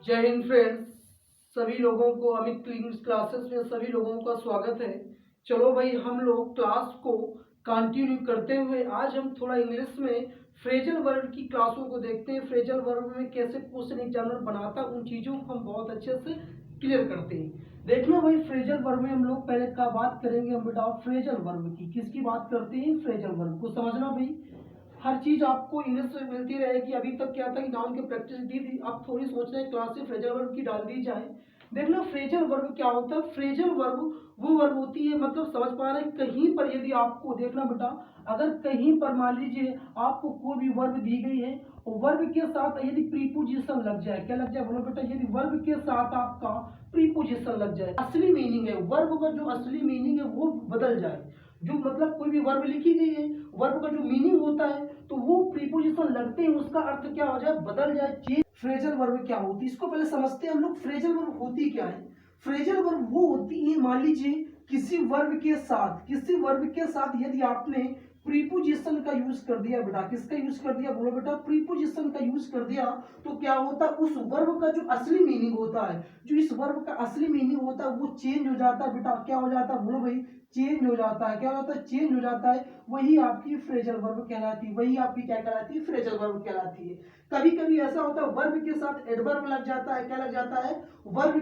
जय हिंद फ्रेंड्स। सभी लोगों को अमित इंग्लिश क्लासेस में सभी लोगों का स्वागत है। चलो भाई, हम लोग क्लास को कंटिन्यू करते हुए आज हम थोड़ा इंग्लिश में फ्रेजल वर्ब की क्लासों को देखते हैं। फ्रेजल वर्ब में कैसे क्वेश्चन एग्जामिनर बनाता है, उन चीज़ों को हम बहुत अच्छे से क्लियर करते हैं। देखना भाई, फ्रेजल वर्ब में हम लोग पहले का बात करेंगे हम बेटा फ्रेजल वर्ब की। किसकी बात करते हैं? फ्रेजल वर्ब को समझना भाई। हर चीज आपको इंग्लिश में मिलती रहेगी। अभी तक क्या था कि नाउन की प्रैक्टिस दी थी, अब थोड़ी सोच रहे हैं क्लास से फ्रेजल वर्ब की डाल दी जाए। देखना फ्रेजल वर्ब क्या होता है। फ्रेजल वर्ब वो वर्ब होती है, मतलब समझ पा रहे हैं, कहीं पर यदि आपको देखना बेटा, अगर कहीं पर मान लीजिए आपको कोई भी वर्ब दी गई है और वर्ब के साथ यदि प्रीपोजिशन लग जाए, क्या लग जाए बोलो बेटा, यदि वर्ब के साथ आपका प्रीपोजिशन लग जाए, असली मीनिंग है वर्ब का, जो असली मीनिंग है वो बदल जाए। जो मतलब कोई भी वर्ब लिखी गई है, वर्ब का जो मीनिंग होता है तो वो प्रीपोजिशन लगते ही उसका अर्थ क्या हो जाए, बदल जाए, चेंज। फ्रेजल वर्ब क्या होती है इसको पहले समझते हैं हम लोग। फ्रेजल वर्ब होती क्या है? फ्रेजल वर्ब वो होती है, मान लीजिए किसी वर्ब के साथ यदि आपने प्रीपोजिशन का यूज कर दिया बेटा, किसका यूज कर दिया बोलो बेटा, प्रीपोजिशन का यूज कर दिया, तो क्या होता है, उस वर्ब का जो असली मीनिंग होता है, जो इस वर्ब का असली मीनिंग होता है वो चेंज हो जाता है बेटा। क्या हो जाता है बोलो भाई? चेंज हो जाता है। क्या हो जाता है? चेंज हो जाता है। वही आपकी फ्रेजल वर्ब कहलाती है। वही आपकी क्या कहलाती है? फ्रेजल वर्ब कहलाती है। कभी कभी ऐसा होता है वर्ब के साथ एडवर्ब लग जाता है। क्या लग जाता है? वर्ब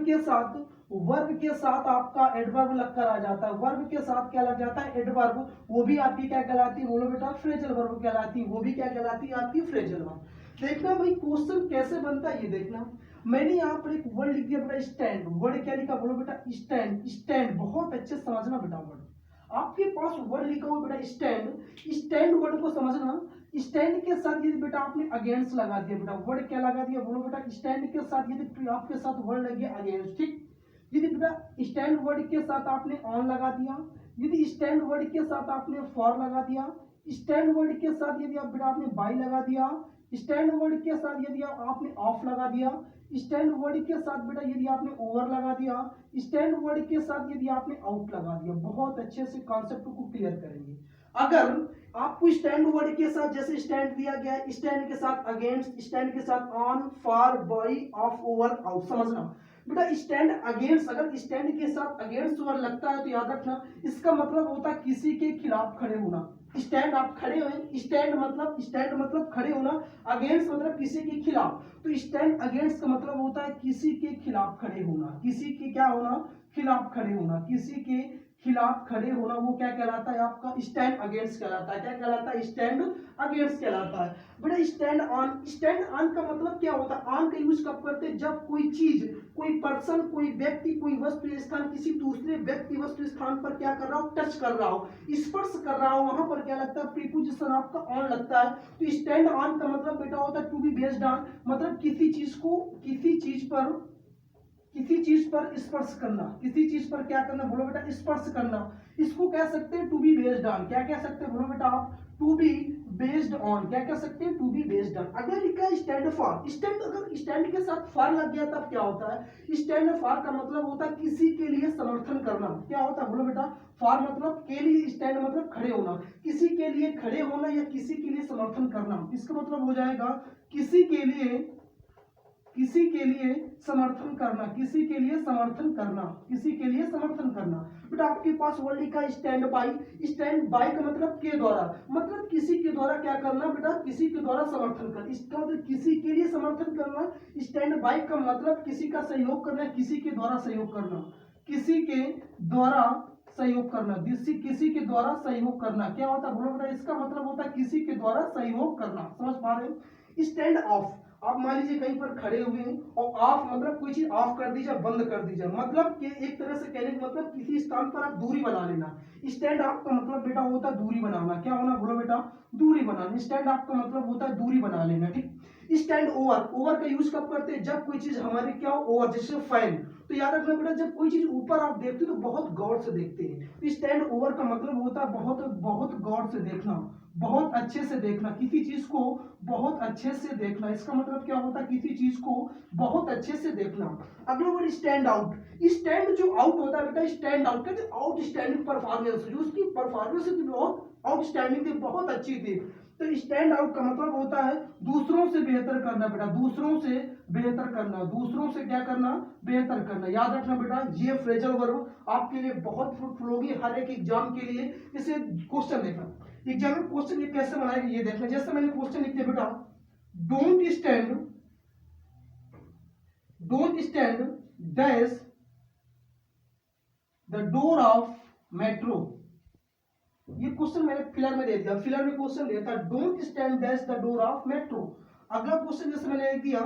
के साथ आपका एडवर्ब लगकर आ जाता है। वर्ब के साथ क्या लग जाता है? एडवर्ब। वो भी आपकी क्या कहलाती है बोलो बेटा? फ्रेजल वर्ब कहलाती है। वो भी क्या कहलाती है? आपकी फ्रेजल वर्ब। देखना भाई क्वेश्चन कैसे बनता है, ये देखना। मैंने यहाँ पर एक वर्ड लिख दिया बेटा, स्टैंड। वर्ड क्या लिखा बोलो बेटा? स्टैंड। स्टैंड बहुत अच्छे से समझना बेटा। वर्ड आपके पास वर्ड लिखा हुआ बेटा स्टैंड। स्टैंड वर्ड को समझना। स्टैंड के साथ यदि बेटा आपने अगेंस्ट लगा दिया बेटा, वर्ड क्या लगा दिया बोलो बेटा? स्टैंड के साथ यदि आपके साथ वर्ड लग गया अगेंस्ट, ठीक। यदि बेटा स्टैंड वर्ड के साथ आपने ऑन लगा दिया, यदि स्टैंड वर्ड के साथ आपने फॉर लगा दिया, स्टैंड वर्ड के साथ यदि आप बेटा आपने बाय लगा दिया, स्टैंड वर्ड के साथ यदि आपने ऑफ लगा दिया, स्टैंड वर्ड के साथ बेटा यदि आपने ओवर लगा दिया, स्टैंड वर्ड के साथ यदि आपने आउट लगा दिया। बहुत अच्छे से कॉन्सेप्ट को क्लियर करेंगे। अगर आपको स्टैंड वर्ड के साथ जैसे स्टैंड दिया गया है, स्टैंड के साथ अगेंस्ट, स्टैंड के साथ on, for, by, of, over, out, समझना बेटा। स्टैंड अगेंस्ट, अगर स्टैंड के साथ अगेंस्ट वर्ड लगता है तो याद रखना इसका मतलब होता है किसी के खिलाफ खड़े होना। स्टैंड आप खड़े हुए, स्टैंड मतलब खड़े होना, अगेंस्ट मतलब किसी के खिलाफ। तो स्टैंड अगेंस्ट का मतलब होता है किसी के खिलाफ खड़े होना। किसी के क्या होना? खिलाफ खड़े होना। किसी के खिलाफ खड़े होना वो क्या कहलाता है? आपका स्टैंड अगेंस्ट कहलाता है। क्या कहलाता है? स्टैंड अगेंस्ट कहलाता है बेटा। स्टैंड ऑन, स्टैंड ऑन का मतलब क्या होता है? ऑन का यूज कब करते हैं? जब कोई चीज, कोई पर्सन, कोई व्यक्ति, कोई वस्तु स्थान किसी दूसरे व्यक्ति वस्तु स्थान पर क्या कर रहा हो? टच कर रहा हो, स्पर्श कर रहा हो, वहां पर क्या लगता है? प्रीपोजिशन आपका ऑन लगता है। तो स्टैंड ऑन का मतलब बेटा होता है टू बी बेस्ड ऑन, मतलब किसी चीज पर स्पर्श करना। किसी चीज पर क्या करना बोलो बेटा? स्पर्श करना। इसको कह सकते हैं टू बी बेस्ड ऑन। क्या कह सकते हैं बोलो बेटा आप? To be based on. क्या कह सकते हैं? To be based on. अगर लिखा है स्टैंड फॉर, स्टैंड अगर स्टैंड के साथ फॉर लग गया तब क्या होता है? स्टैंड फॉर का मतलब होता है किसी के लिए समर्थन करना। क्या होता है बोलो बेटा? फॉर मतलब के लिए, स्टैंड मतलब खड़े होना, किसी के लिए खड़े होना या किसी के लिए समर्थन करना। इसका मतलब हो जाएगा किसी के लिए समर्थन करना, किसी के लिए समर्थन करना, किसी के लिए समर्थन करना। बेटा आपके पास वर्ड लिखा है स्टैंड बाय। स्टैंड बाय का मतलब के द्वारा, मतलब किसी के द्वारा क्या करना बेटा? किसी के द्वारा समर्थन करना। इसका मतलब किसी के लिए समर्थन करना। स्टैंड बाय का मतलब किसी का सहयोग करना, किसी के द्वारा सहयोग करना, किसी के द्वारा सहयोग करना, किसी के द्वारा सहयोग करना। क्या होता है बोलो बेटा? इसका मतलब होता है किसी के द्वारा सहयोग करना। समझ पा रहे हो? स्टैंड ऑफ, आप मान लीजिए कहीं पर खड़े हुए हैं और ऑफ मतलब कोई चीज ऑफ कर दीजिए, बंद कर दीजिए, मतलब कि एक तरह से कहने का मतलब किसी स्थान पर आप दूरी बना लेना। स्टैंड ऑफ का मतलब बेटा होता है दूरी बनाना। क्या होना बोलो बेटा? दूरी बनाना। स्टैंड ऑफ का मतलब होता है दूरी बना लेना, ठीक। स्टैंड ओवर, ओवर का यूज कब करते हैं? जब कोई चीज हमारी क्या हो? ओवर, जैसे फैन। तो याद रखना बेटा, जब कोई चीज ऊपर आप देखते हो तो बहुत गौर से देखते हैं। तो स्टैंड ओवर का मतलब होता है बहुत बहुत गौर से देखना, बहुत अच्छे से देखना, किसी चीज को बहुत अच्छे से देखना। इसका मतलब क्या होता है? किसी चीज को बहुत अच्छे से देखना। अगला वर्ड स्टैंड आउट। स्टैंड जो आउट होता है बेटा, स्टैंड आउट कहते हैं आउटस्टैंडिंग परफॉर्मेंस, जो उसकी परफॉर्मेंस थी बहुत आउटस्टैंडिंग थी, बहुत अच्छी थी। तो स्टैंड आउट का मतलब होता है दूसरों से बेहतर करना बेटा, दूसरों से बेहतर करना, दूसरों से क्या करना, बेहतर करना। याद रखना बेटा, ये फ्रेजल वर्ब आपके लिए बहुत फ्रूटफुल होगी हर एक एग्जाम के लिए। इसे क्वेश्चन देखना, एग्जाम में क्वेश्चन ये कैसे बनाएगा ये देखना। जैसे मैंने क्वेश्चन लिख दिया बेटा, don't stand dash the door of metro. ये क्वेश्चन मैंने फिलर में दे दिया, फिलर में क्वेश्चन दिया था don't stand dash the door of metro. अगला क्वेश्चन जैसे मैंने लिख दिया,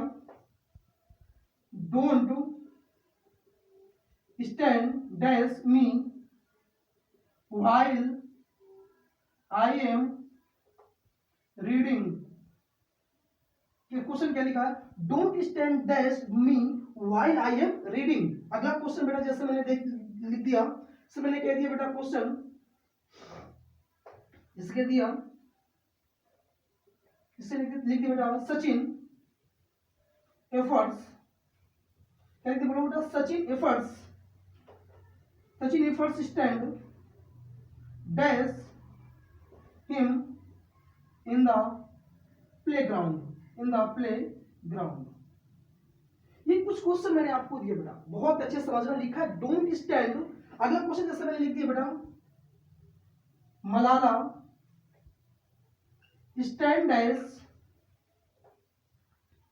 don't stand dash me while I am reading. ये क्वेश्चन क्या लिखा है, don't stand dash me while I am reading. अगला क्वेश्चन बेटा जैसे मैंने लिख दिया, जैसे मैंने कह दिया बेटा क्वेश्चन इसके दिया, इससे लिख दिया बेटा सचिन एफर्ट्स, क्या लिख दिया बोलो बेटा, Sachin efforts stand dash him in the playground, ये कुछ क्वेश्चन मैंने आपको दिए बेटा, बहुत अच्छे समझना। लिखा है डोंट स्टैंड। अगला क्वेश्चन जैसे मैंने लिख दिया बेटा, Malala stand as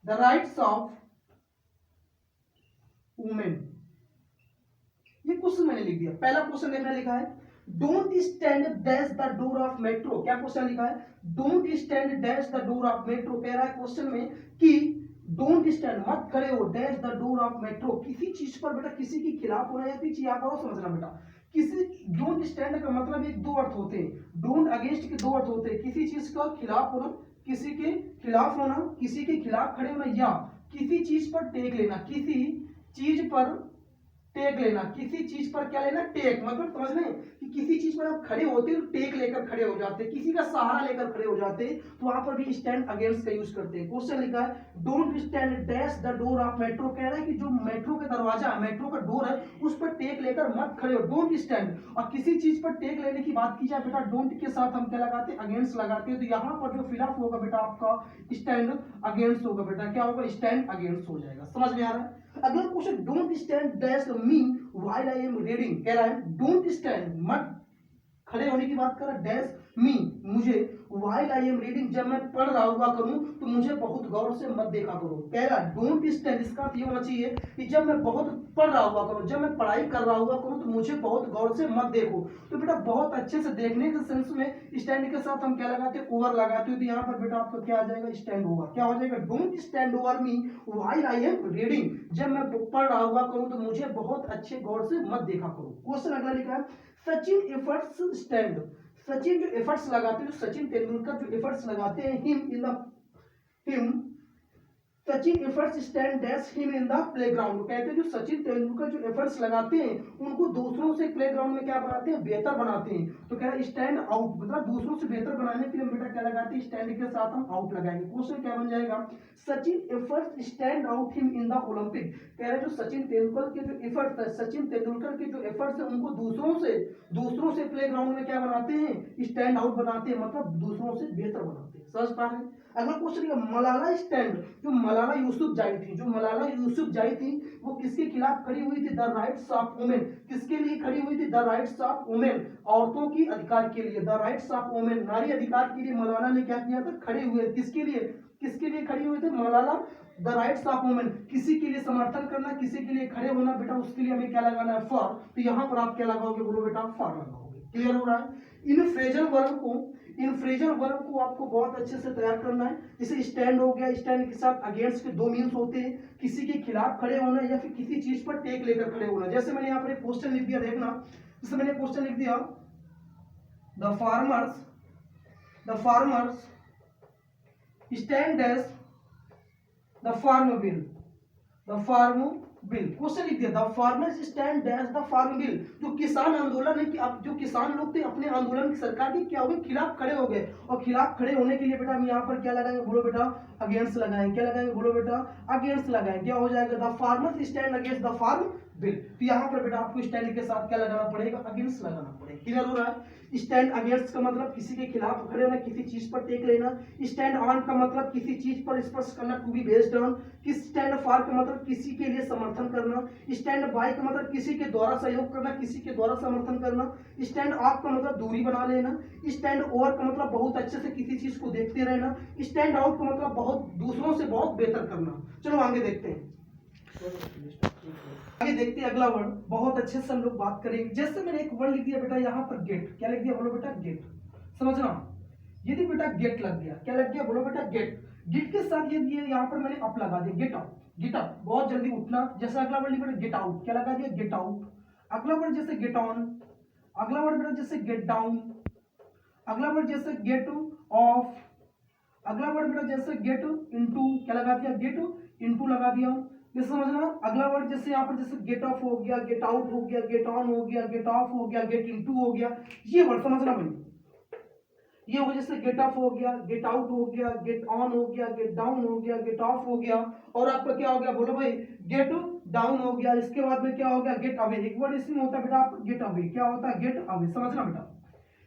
the rights of women. ये क्वेश्चन मैंने लिख दिया। पहला क्वेश्चन देखना लिखा है don't stand dash the door of metro. क्या क्वेश्चन लिखा है, don't stand dash the door of metro. कह रहा है क्वेश्चन में कि डोंट स्टैंड मत खड़े हो dash the door of metro, किसी चीज पर बेटा किसी के खिलाफ होना या पीछे यहाँ पर समझना बेटा। किसी डोंट स्टैंड का मतलब एक दो अर्थ होते हैं, डोंट अगेंस्ट के दो अर्थ होते हैं, किसी चीज का खिलाफ होना, किसी के खिलाफ होना, किसी के खिलाफ खड़े होना, या किसी चीज पर टेक लेना, किसी चीज पर टेक लेना, किसी चीज पर क्या लेना, टेक। मतलब समझ रहे हैं कि किसी चीज पर आप खड़े होते हैं तो टेक लेकर खड़े हो जाते हैं, किसी का सहारा लेकर खड़े हो जाते हैं, तो वहां पर भी स्टैंड अगेंस्ट का यूज करते हैं। क्वेश्चन लिखा है don't stand dash the door of metro. कह रहा है कि जो मेट्रो का दरवाजा है, मेट्रो का डोर है, उस पर टेक लेकर मत खड़े हो, डोंट स्टैंड। और किसी चीज पर टेक लेने की बात की जाए बेटा, डोंट के साथ हम क्या लगाते हैं, अगेंस्ट लगाते हैं। तो यहाँ पर जो फिलअप होगा बेटा आपका स्टैंड अगेंस्ट होगा बेटा, क्या होगा, स्टैंड अगेंस्ट हो जाएगा। समझ में आ रहा है। अगला question don't stand dash me while I am reading. कह रहा है डोंट स्टैंड मत खड़े होने की बात कर रहा है, डैश मी मुझे, व्हाइल आई एम रीडिंग जब मैं पढ़ रहा हुआ करूं तो मुझे बहुत गौर से मत देखा करो। कह रहा है डोंट स्टैंड, इसका अर्थ ये होना चाहिए कि जब मैं बहुत पढ़ रहा हुआ करूं, जब मैं पढ़ाई कर रहा हुआ करूं तो मुझे बहुत गौर से मत देखो। तो बेटा बहुत अच्छे से देखने के सेंस में स्टैंड के साथ हम क्या लगाते हैं, ओवर लगाते हैं। तो यहाँ पर बेटा आपका क्या आ जाएगा, स्टैंड ओवर। क्या हो जाएगा, don't stand over me while I am reading, जब मैं पढ़ रहा हुआ करूं तो मुझे बहुत अच्छे गौर से मत देखा करो। क्वेश्चन अगला लिखा है सचिन एफर्ट्स स्टैंड। सचिन जो एफर्ट्स लगाते हैं, जो सचिन तेंदुलकर जो एफर्ट्स लगाते हैं, him Sachin efforts stand dash him in the playground. कहते हैं जो सचिन तेंदुलकर जो एफर्ट्स लगाते हैं उनको दूसरों से प्लेग्राउंड में क्या बनाते हैं, बेहतर बनाते हैं। तो कह रहा है स्टैंड आउट, मतलब दूसरों से बेहतर बनाने के लिए बेटा क्या लगाते हैं, स्टैंड के साथ हम आउट लगाएंगे। क्वेश्चन क्या बन जाएगा, Sachin efforts stand out him in the Olympic. कह रहे हैं जो सचिन तेंदुलकर के जो एफर्ट्स है, सचिन तेंदुलकर के जो एफर्ट्स है उनको दूसरों से प्लेग्राउंड में क्या बनाते हैं, स्टैंड आउट बनाते हैं, मतलब दूसरों से बेहतर बनाते हैं। समझ पा रहे हैं। अगला क्वेश्चन मलाला स्टैंड, जो मलाला यूसुफजाई थी, जो मलाला यूसुफजाई थी वो किसके खिलाफ खड़ी हुई थी, द राइट्स ऑफ वुमेन। किसके लिए खड़ी हुई थी, द राइट्स ऑफ वुमेन, औरतों की अधिकार के लिए, द राइट्स ऑफ वुमेन, नारी अधिकार के लिए मलाला ने क्या किया था, खड़े हुए। किसके लिए खड़ी हुए थे Malala, the rights of women, किसी के लिए समर्थन करना, किसी के लिए खड़े होना बेटा, उसके लिए हमें क्या लगाना है, फॉर। तो यहां पर आप क्या लगाओगे, बोलो बेटा फॉर लगाओगे। क्लियर हो रहा है। इन फ्रेजल वर्ब को आपको बहुत अच्छे से तैयार करना है। जैसे स्टैंड हो गया, स्टैंड के साथ अगेंस्ट के दो मीन्स होते हैं, किसी के खिलाफ खड़े होना या फिर किसी चीज पर टेक लेकर खड़े होना। जैसे मैंने यहाँ पर एक क्वेश्चन लिख दिया, देखना, जैसे मैंने क्वेश्चन लिख दिया, the farmers stand as the farm bill. Question लिख दिया the farmers stand dash the farm bill. जो किसान आंदोलन है कि अब जो किसान लोग थे अपने आंदोलन की सरकार के क्या हो गए खिलाफ खड़े हो गए, और खिलाफ खड़े होने के लिए बेटा हम यहाँ पर क्या लगाएंगे बोलो बेटा अगेंस्ट लगाएंगे। क्या लगाएंगे बोलो बेटा अगेंस्ट लगाएंगे। क्या हो जाएगा the farmers stand against the farm bill. तो यहाँ पर बेटा आपको स्टैंड के साथ क्या लगाना पड़ेगा अगेंस्ट लगाना पड़ेगा। क्लियर हो रहा है। स्टैंड अगेंस्ट का मतलब किसी के खिलाफ खड़े होना, किसी चीज पर टेक लेना। स्टैंड ऑन का मतलब किसी चीज पर स्पर्श करना, to be based on. Stand for का मतलब किसी के लिए समर्थन करना। स्टैंड बाय का मतलब किसी के द्वारा सहयोग करना, किसी के द्वारा समर्थन करना। स्टैंड ऑफ का मतलब दूरी बना लेना। स्टैंड ओवर का मतलब बहुत अच्छे से किसी चीज को देखते रहना। स्टैंड आउट का मतलब बहुत दूसरों से बहुत बेहतर करना। चलो आगे देखते हैं, आगे देखते हैं अगला वर्ड। बहुत अच्छे से हम लोग बात करेंगे। जैसे मैंने एक वर्ड लिख दिया बेटा यहाँ पर गेट। क्या लिख दिया बोलो बेटा गेट। समझना, यदि बेटा गेट लग गया, क्या लग गया बोलो बेटा गेट। गेट के साथ ये यहाँ पर मैंने अप लगा दिया, गेट अप। गेट अप बहुत जल्दी उठना। जैसे अगला वर्ड लिखा गेट आउट, क्या लगा दिया गेट आउट। अगला वर्ड जैसे गेट ऑन। अगला वर्ड बेटा जैसे गेट डाउन। अगला वर्ड जैसे गेट ऑफ। अगला वर्ड बेटा जैसे गेट इनटू, क्या लगा दिया गेट इनटू लगा दिया। ये समझना। अगला वर्ड जैसे यहाँ पर जैसे गेट ऑफ हो गया, गेट आउट हो गया, गेट ऑन हो गया, गेट ऑफ हो गया, गेट इनटू हो गया। ये वर्ड समझना भाई। ये हो गया जैसे गेट ऑफ हो गया, गेट आउट हो गया, गेट ऑन हो गया, गेट डाउन हो गया, गेट ऑफ हो गया, और आपका क्या हो गया बोलो भाई गेट डाउन हो गया। इसके बाद में क्या हो गया गेट अवे। एक वर्ड इसमें होता है बेटा आप गेट अवे। क्या होता है गेट अवे। समझना बेटा।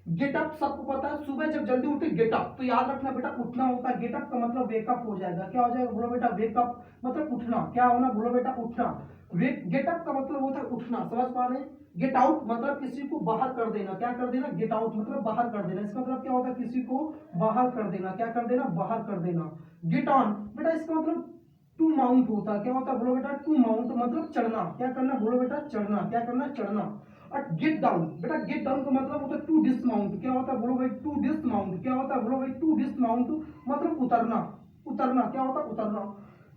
गेट अप सबको पता है, सुबह जब जल्दी उठे गेट अप, तो याद रखना बेटा उठना होता है। गेट अप का मतलब वेकअप हो जाएगा। क्या हो जाएगा बोलो बेटा वेकअप मतलब उठना। क्या होना बोलो बेटा उठना। गेट अप का मतलब होता है उठना। समझ पा रहे हैं। गेट आउट मतलब किसी को बाहर कर देना। क्या कर देना गेट आउट मतलब बाहर कर देना। इसका मतलब क्या होता है किसी को बाहर कर देना। क्या कर देना बाहर कर देना। गेट ऑन बेटा इसका मतलब टू माउंट होता है। क्या होता है बोलो बेटा टू माउंट मतलब चढ़ना। क्या करना बोलो बेटा चढ़ना। क्या करना चढ़ना। और गेट डाउन बेटा गेट डाउन का मतलब होता है टू डिसमाउंट। क्या होता है बोलो भाई टू डिसमाउंट। क्या होता है बोलो भाई टू डिसमाउंट मतलब उतरना। उतरना क्या होता है उतरना।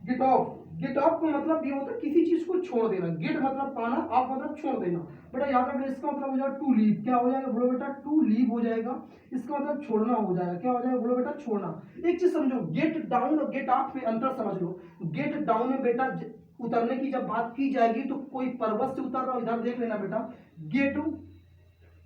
Gate of. गेट ऑफ का मतलब ये होता है किसी चीज को छोड़ देना। गेट मतलब पाना, ऑफ मतलब छोड़ देना। बेटा याद रखना इसका मतलब हो जाएगा टू लीव। क्या हो जाएगा बोलो बेटा टू लीव हो जाएगा। इसका मतलब छोड़ना हो जाएगा। क्या हो जाएगा बोलो बेटा छोड़ना। एक चीज समझो, गेट डाउन और गेट ऑफ में अंतर समझ लो। गेट डाउन में बेटा उतरने की जब बात की जाएगी तो कोई पर्वत से उतर रहा हो, इधर देख लेना बेटा गेट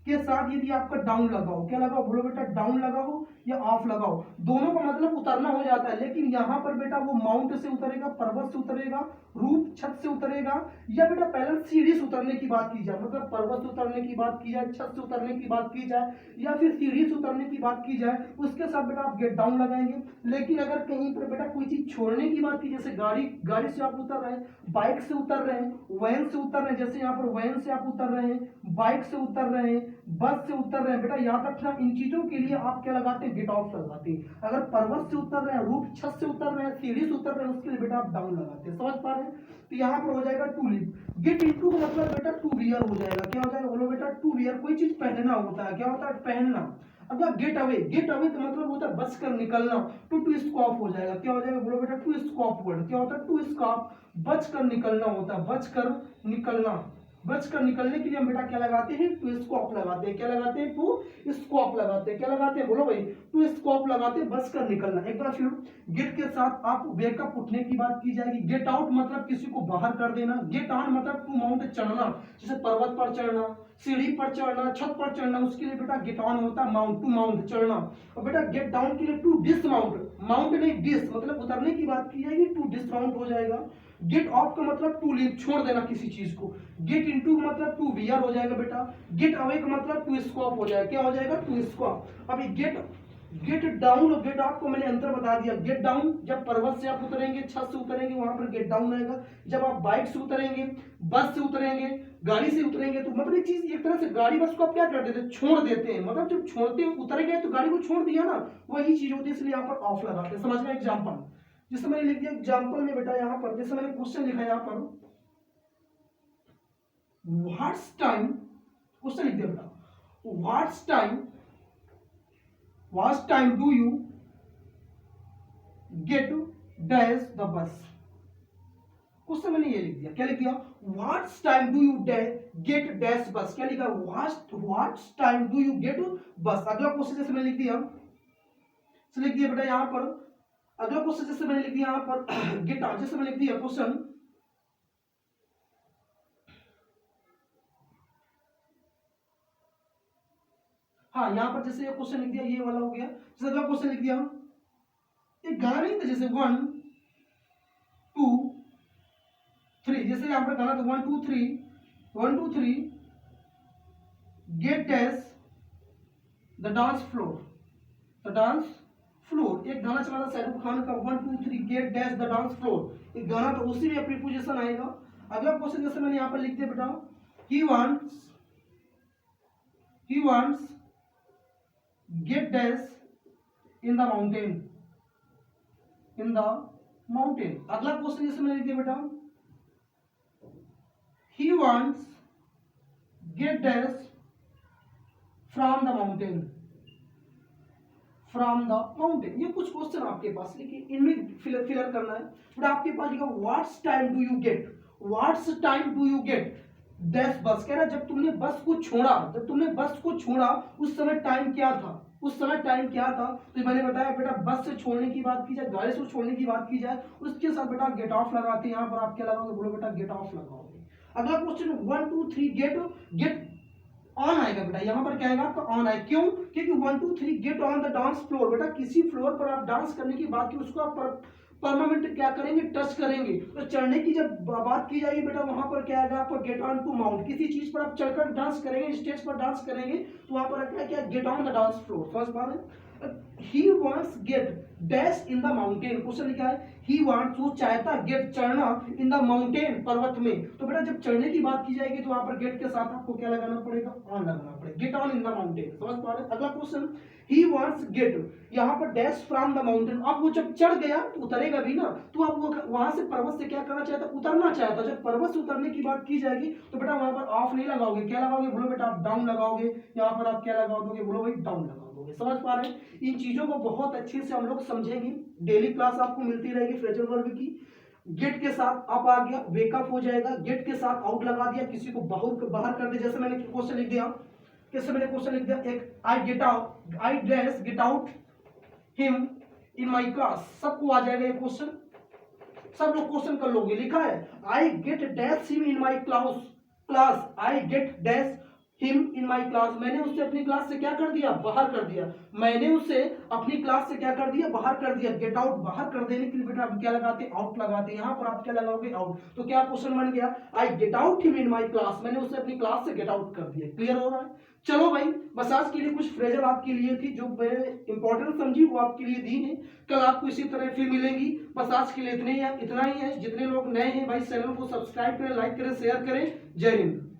के साथ यदि आपका डाउन लगाओ, क्या लगाओ बोलो बेटा डाउन लगाओ या ऑफ लगाओ, दोनों का मतलब उतरना हो जाता है। लेकिन यहां पर बेटा वो माउंट से उतरेगा, पर्वत से उतरेगा, रूप छत से उतरेगा, या बेटा पहले सीढ़ी से उतरने की बात की जाए, मतलब पर्वत से उतरने की बात की जाए, छत से उतरने की बात की जाए, या फिर सीढ़ी से उतरने की बात की जाए, उसके साथ बेटा आप गेट डाउन लगाएंगे। लेकिन अगर कहीं पर बेटा कोई चीज छोड़ने की बात की, जैसे गाड़ी से आप उतर रहे हैं, बाइक से उतर रहे हैं, वैन से उतर रहे हैं, जैसे यहाँ पर वैन से आप उतर रहे हैं, बाइक से उतर रहे हैं, बस से उतर रहे हैं, बेटा याद रखना इन चीजों के लिए आप क्या लगाते हैं गेट ऑफ लगाते हैं। अगर पर्वत से उतर रहे हैं, रूप छत से उतर रहे हैं, सीढ़ी से उतर रहे हैं, उसके लिए बेटा आप डाउन लगाते हैं। समझ पा रहे हैं। तो यहाँ पर हो जाएगा टू लीव। गेट इनटू का मतलब बेटा टू वियर हो जाएगा। क्या हो जाएगा बोलो बेटा टू वियर, कोई चीज पहनना होता है। क्या होता है पहनना। अगर गेट अवे, गेट अवे का मतलब होता है बच कर निकलना। टू स्कॉप हो जाएगा। क्या हो जाएगा बोलो बेटा टू स्कॉप वर्ड। क्या होता है टू स्कॉप, बच कर निकलना होता है, बच कर निकलना। बच कर निकलने के लिए हम बेटा क्या लगाते हैं टू स्कॉप लगाते हैं। क्या लगाते हैं टू स्कॉप लगाते हैं। क्या लगाते हैं बोलो भाई टू स्कॉप लगाते हैं, बच कर निकलना। एक बार फिर गेट के साथ आप वेकअप उठने की बात की जाएगी। गेट आउट मतलब किसी को बाहर कर देना। गेट ऑन मतलब टू माउंट चढ़ना, जैसे पर्वत पर चढ़ना, सीढ़ी पर चढ़ना, छत पर चढ़ना, उसके लिए बेटा गेट ऑन होता है माउंट, टू माउंट चढ़ना। और बेटा गेट डाउन के लिए टू डिसमाउंट, माउंट नहीं डिस मतलब उतरने की बात की जाएगी, टू डिसमाउंट हो जाएगा। गेट ऑफ का मतलब टू लीव, छोड़ देना किसी चीज को। गेट इनटू का मतलब टू वियर हो जाएगा बेटा। गेट अवे का मतलब टू स्कॉप हो जाएगा। क्या हो जाएगा टू स्कॉप। अभी गेट डाउन और गेट ऑफ को मैंने अंतर बता दिया। गेट डाउन जब पर्वत से आप उतरेंगे, छत से उतरेंगे, वहां पर गेट डाउन आएगा। जब आप बाइक से उतरेंगे, बस से उतरेंगे, गाड़ी से उतरेंगे, तो मतलब एक चीज एक तरह से गाड़ी बस को आप क्या कर देते हैं छोड़ देते हैं। मतलब जब छोड़ते हैं उतरेंगे तो गाड़ी को छोड़ दिया ना, वही चीज होती है, इसलिए यहाँ पर ऑफ लगाते हैं। समझ में एग्जाम्पल, जैसे मैंने लिख दिया एग्जाम्पल में बेटा यहाँ पर, जैसे मैंने क्वेश्चन लिखा यहाँ पर व्हाट्स टाइम, क्वेश्चन लिख दिया बेटा what's time do you get dash the bus. Question मैंने ये लिख दिया। क्या लिख दिया what's time do you get dash बस। क्या लिखा what's time do you get बस। अगला क्वेश्चन जैसे मैंने लिख दिया बेटा यहाँ पर, अगला क्वेश्चन जैसे मैंने लिख दिया यहाँ पर गेट, जैसे मैंने लिख दिया क्वेश्चन हाँ यहाँ पर जैसे क्वेश्चन लिख दिया, ये वाला हो गया। जैसे अगला क्वेश्चन लिख दिया, एक गाना नहीं था जैसे 1 2 3, जैसे यहाँ पर गाना था 1 2 3 gate dash the dance floor, एक गाना चला था शाहरुख खान का 1 2 3 gate dash the dance floor, एक गाना, तो उसी में प्रीपोजिशन आएगा। अगला क्वेश्चन जैसे मैंने यहाँ पर लिख दिया बेटा, he wants gate dash in the mountain. अगला क्वेश्चन जैसे मैंने लिख दिया बेटा, he wants gate dash from the mountain. ये कुछ क्वेश्चन आपके पास, लेकिन इनमें फिलर करना है। बट आपके पास लिखा what's time do you get dash बस, कह रहा है जब तुमने बस को छोड़ा उस समय टाइम क्या था, तो मैंने बताया बेटा बस से छोड़ने की बात की जाए, गाड़ी से छोड़ने की बात की जाए, उसके साथ बेटा गेट ऑफ लगाते हैं। यहाँ पर आप क्या लगाओगे, बोलो बेटा गेट ऑफ लगाओगे। अगला क्वेश्चन 1 2 3 गेट ऑन आएगा बेटा, यहाँ पर क्या आएगा आपका ऑन आएगा, क्यों, क्योंकि 1 2 3 get on the dance floor, बेटा किसी फ्लोर पर आप डांस करने की बात की, उसको आप परमानेंट क्या करेंगे, टच करेंगे। तो चढ़ने की जब बात की जाएगी बेटा, वहां पर क्या आएगा आपको गेट ऑन टू माउंट, किसी चीज पर आप चढ़कर डांस करेंगे, स्टेज पर डांस करेंगे, तो वहां पर क्या get on the dance floor. First बात है he wants gate dash in the mountain, question लिखा है ही वांट्स, वो चाहता गेट चढ़ना इन द माउंटेन, पर्वत में। तो बेटा जब चढ़ने की बात की जाएगी तो वहां पर गेट के साथ आपको क्या लगाना पड़ेगा, ऑन लगाना पड़ेगा, get on in the mountain. समझ पा रहे। अगला क्वेश्चन ही वांट्स गेट, यहाँ पर डैश फ्रॉम द माउंटेन, अब वो जब चढ़ गया तो उतरेगा भी ना, तो अब वो वहां से पर्वत से क्या करना चाहता, उतरना चाहता। जब पर्वत से उतरने की बात की जाएगी तो बेटा वहां पर ऑफ नहीं लगाओगे, क्या लगाओगे, बोलो बेटा आप डाउन लगाओगे। यहाँ पर आप क्या लगा दोगे, बोलो भाई डाउन लगाओगे। समझ पा रहे हैं। इन चीजों को बहुत अच्छे से हम लोग समझेंगे, डेली क्लास आपको मिलती रहेगी फ्रेजल वर्ब की। गेट के साथ अप आ गया, वेकअप हो जाएगा, गेट के साथ आउट लगा दिया, किसी को बाहर कर दिया। जैसे मैंने क्वेश्चन लिख दिया, एक I get out him in my class, सबको आ जाएगा ये क्वेश्चन, सब लोग क्वेश्चन कर लोगे। लिखा है I get dash him in my class, I get dash him in my class, मैंने उससे अपनी क्लास से क्या कर दिया, बाहर कर दिया। मैंने उसे अपनी क्लास से क्या कर दिया, बाहर कर दिया। गेट आउट बाहर कर देने के लिए बेटा आप क्या लगाते हैं, आउट लगाते हैं। यहाँ पर आप क्या लगाओगे, आउट। तो क्या क्वेश्चन बन गया, I get out him in my class, मैंने उसे अपनी क्लास से गेट आउट कर दिया। क्लियर हो रहा है। चलो भाई, बस आज के लिए कुछ फ्रेजल आपके लिए थी जो मैंने इंपॉर्टेंट समझी वो आपके लिए दी है। कल आपको इसी तरह फिर मिलेंगी। बस आज के लिए इतना ही है। जितने लोग नए हैं भाई चैनल को सब्सक्राइब करें, लाइक करें, शेयर करें। जय हिंद।